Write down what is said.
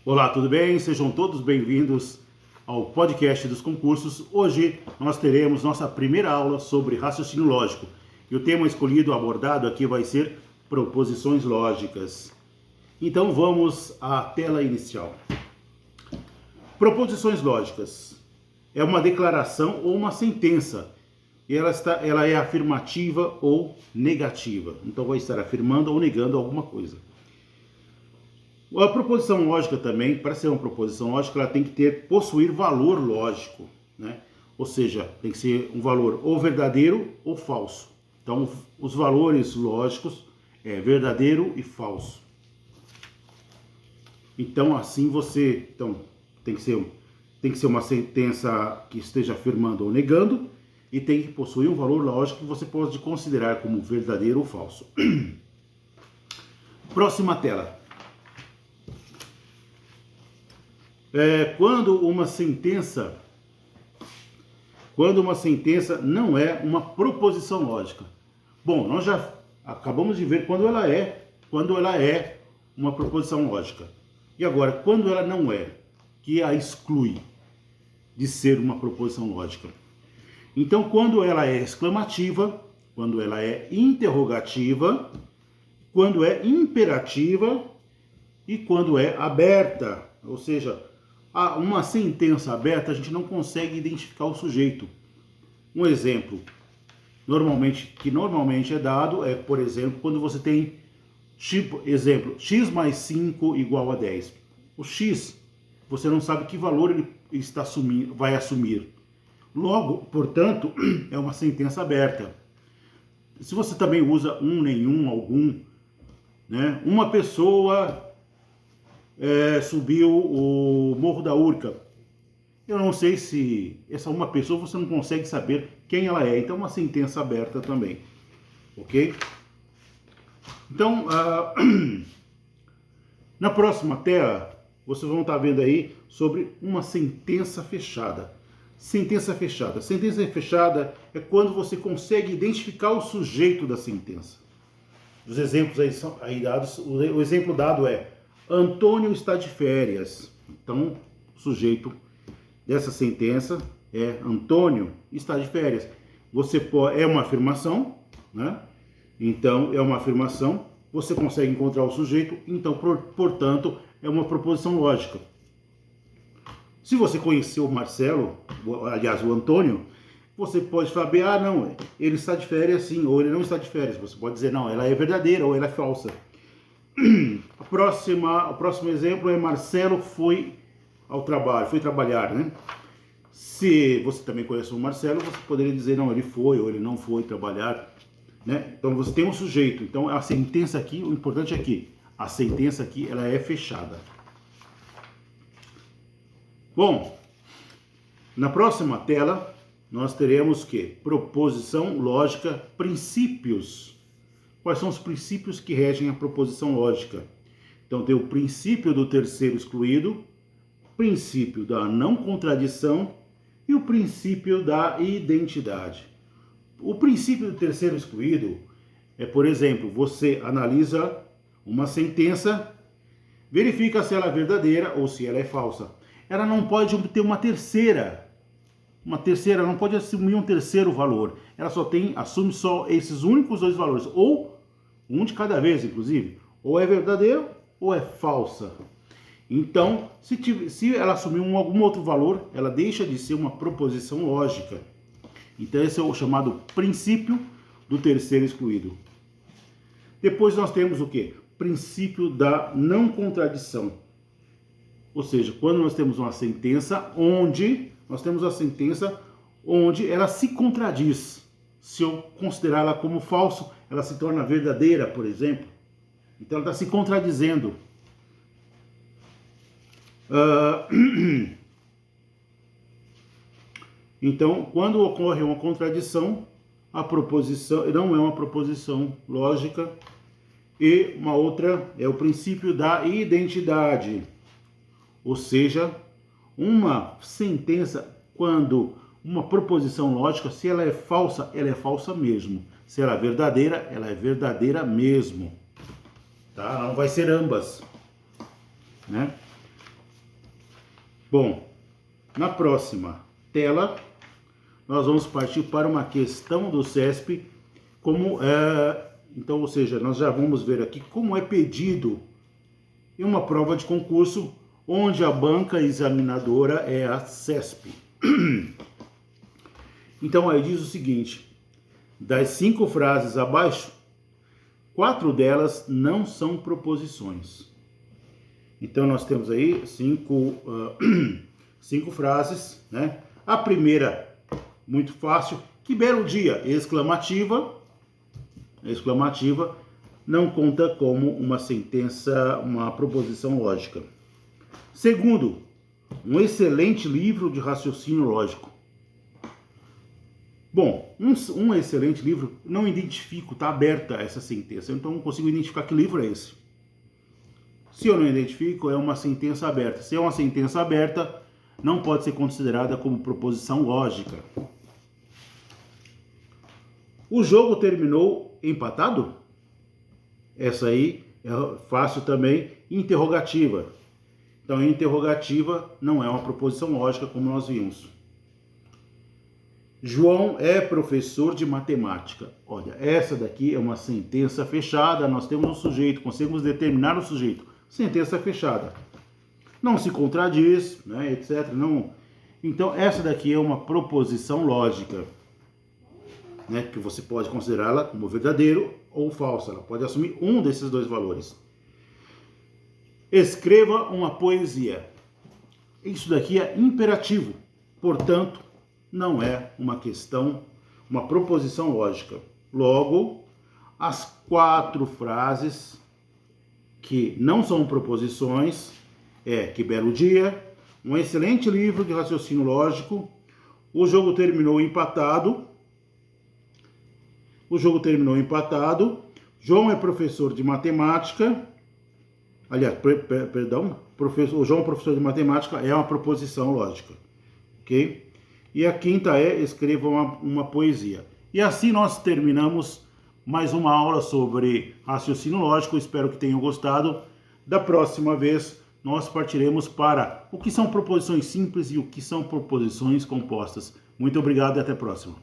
Olá, tudo bem? Sejam todos bem-vindos ao podcast dos concursos. Hoje nós teremos nossa primeira aula sobre raciocínio lógico. E o tema escolhido, abordado aqui vai ser proposições lógicas. Então vamos à tela inicial. Proposições lógicas é uma declaração ou uma sentença. E ela é afirmativa ou negativa. Então vai estar afirmando ou negando alguma coisa. A proposição lógica também, para ser uma proposição lógica, ela tem que possuir valor lógico, né? Ou seja, tem que ser um valor ou verdadeiro ou falso. Então, os valores lógicos é verdadeiro e falso. Então, assim tem que ser uma sentença que esteja afirmando ou negando e tem que possuir um valor lógico que você pode considerar como verdadeiro ou falso. Próxima tela. Quando uma sentença não é uma proposição lógica. Bom, nós já acabamos de ver quando ela é uma proposição lógica. E agora, quando ela não é, que a exclui de ser uma proposição lógica. Então, quando ela é exclamativa, quando ela é interrogativa, quando é imperativa e quando é aberta, ou seja, uma sentença aberta a gente não consegue identificar o sujeito. Um exemplo que normalmente é dado é, por exemplo, quando você tem x mais 5 igual a 10. O x, você não sabe que valor ele vai assumir. Logo, portanto, é uma sentença aberta. Se você também usa nenhum, algum, né? Uma pessoa subiu o Morro da Urca. Eu não sei se essa uma pessoa você não consegue saber quem ela é. Então é uma sentença aberta também. Ok? Então, na próxima tela, vocês vão estar vendo aí sobre uma sentença fechada. Sentença fechada. Sentença fechada é quando você consegue identificar o sujeito da sentença. Os exemplos aí são dados. O exemplo dado é: Antônio está de férias. Então, o sujeito dessa sentença é Antônio está de férias. É uma afirmação, né? Então, é uma afirmação. Você consegue encontrar o sujeito. Então, portanto, é uma proposição lógica. Se você conheceu o Marcelo, aliás, o Antônio, você pode saber, não, ele está de férias sim, ou ele não está de férias. Você pode dizer, não, ela é verdadeira ou ela é falsa. O próximo exemplo é Marcelo foi trabalhar, né? Se você também conhece o Marcelo, você poderia dizer, não, ele foi ou ele não foi trabalhar, né? Então você tem um sujeito. Então a sentença aqui, o importante é que a sentença aqui, ela é fechada. Bom, na próxima tela, nós teremos proposição lógica, princípios. Quais são os princípios que regem a proposição lógica? Então tem o princípio do terceiro excluído, princípio da não contradição e o princípio da identidade. O princípio do terceiro excluído é, por exemplo, você analisa uma sentença, verifica se ela é verdadeira ou se ela é falsa. Ela não pode ter uma terceira não pode assumir um terceiro valor. Ela assume só esses únicos dois valores, ou um de cada vez, inclusive. Ou é verdadeiro ou é falsa. Então, se ela assumir algum outro valor, ela deixa de ser uma proposição lógica. Então, esse é o chamado princípio do terceiro excluído. Depois nós temos o quê? Princípio da não contradição. Ou seja, quando nós temos uma sentença onde ela se contradiz. Se eu considerar ela como falso, ela se torna verdadeira, por exemplo. Então ela está se contradizendo. Então, quando ocorre uma contradição, a proposição não é uma proposição lógica. E uma outra é o princípio da identidade. Ou seja, uma sentença, quando uma proposição lógica, se ela é falsa mesmo. Se ela é verdadeira mesmo. Tá? Não vai ser ambas, né? Bom, na próxima tela, nós vamos partir para uma questão do CESP, então, ou seja, nós já vamos ver aqui como é pedido em uma prova de concurso, onde a banca examinadora é a CESP. Então, aí diz o seguinte: das 5 frases abaixo, 4 delas não são proposições. Então, nós temos aí 5 frases, né? A primeira, muito fácil: que belo dia! Exclamativa, não conta como uma sentença, uma proposição lógica. Segundo, um excelente livro de raciocínio lógico. Bom, um excelente livro, não identifico, está aberta essa sentença, então não consigo identificar que livro é esse. Se eu não identifico, é uma sentença aberta. Se é uma sentença aberta, não pode ser considerada como proposição lógica. O jogo terminou empatado? Essa aí é fácil também, interrogativa. Então, interrogativa não é uma proposição lógica, como nós vimos. João é professor de matemática. Olha, essa daqui é uma sentença fechada, nós temos um sujeito, conseguimos determinar o sujeito. Sentença fechada. Não se contradiz, né, etc. Não. Então, essa daqui é uma proposição lógica, né, que você pode considerá-la como verdadeiro ou falsa. Ela pode assumir um desses dois valores. Escreva uma poesia. Isso daqui é imperativo, portanto, não é uma questão, uma proposição lógica. Logo, as 4 frases que não são proposições é: que belo dia, um excelente livro de raciocínio lógico, o jogo terminou empatado, João é professor de matemática, aliás, o João é professor de matemática é uma proposição lógica, ok? E a quinta é: escreva uma poesia. E assim nós terminamos mais uma aula sobre raciocínio lógico. Espero que tenham gostado. Da próxima vez, nós partiremos para o que são proposições simples e o que são proposições compostas. Muito obrigado e até a próxima.